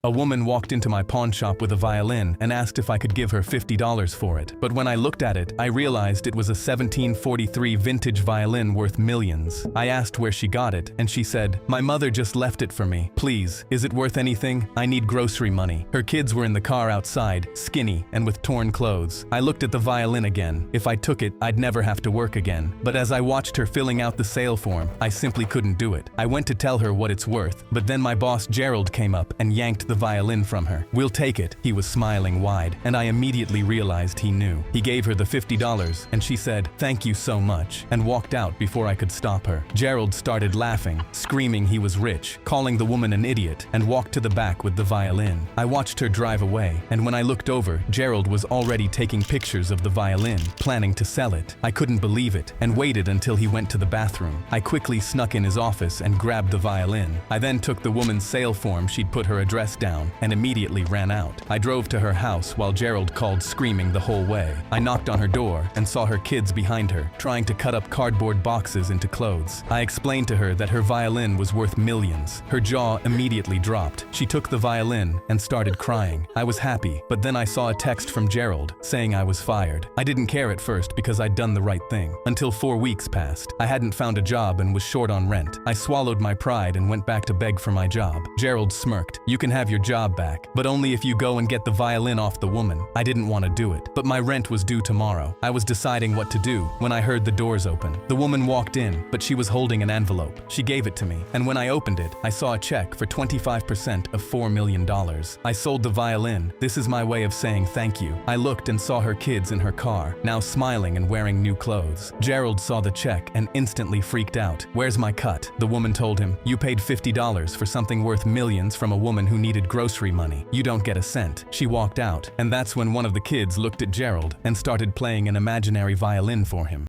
A woman walked into my pawn shop with a violin and asked if I could give her $50 for it. But when I looked at it, I realized it was a 1743 vintage violin worth millions. I asked where she got it, and she said, "My mother just left it for me. Please, is it worth anything? I need grocery money." Her kids were in the car outside, skinny and with torn clothes. I looked at the violin again. If I took it, I'd never have to work again. But as I watched her filling out the sale form, I simply couldn't do it. I went to tell her what it's worth, but then my boss Gerald came up and yanked the violin from her. "We'll take it." He was smiling wide, and I immediately realized he knew. He gave her the $50, and she said, "Thank you so much," and walked out before I could stop her. Gerald started laughing, screaming he was rich, calling the woman an idiot, and walked to the back with the violin. I watched her drive away, and when I looked over, Gerald was already taking pictures of the violin, planning to sell it. I couldn't believe it, and waited until he went to the bathroom. I quickly snuck in his office and grabbed the violin. I then took the woman's sale form she'd put her address down, and immediately ran out. I drove to her house while Gerald called screaming the whole way. I knocked on her door and saw her kids behind her, trying to cut up cardboard boxes into clothes. I explained to her that her violin was worth millions. Her jaw immediately dropped. She took the violin and started crying. I was happy, but then I saw a text from Gerald saying I was fired. I didn't care at first because I'd done the right thing. Until 4 weeks passed. I hadn't found a job and was short on rent. I swallowed my pride and went back to beg for my job. Gerald smirked. "You can have your job back, but only if you go and get the violin off the woman." I didn't want to do it, but my rent was due tomorrow. I was deciding what to do when I heard the doors open. The woman walked in, but she was holding an envelope. She gave it to me, and when I opened it, I saw a check for 25% of $4 million. I sold the violin. This is my way of saying thank you. I looked and saw her kids in her car, now smiling and wearing new clothes. Gerald saw the check and instantly freaked out. "Where's my cut?" The woman told him, "You paid $50 for something worth millions from a woman who needed grocery money. You don't get a cent." She walked out, and that's when one of the kids looked at Gerald and started playing an imaginary violin for him.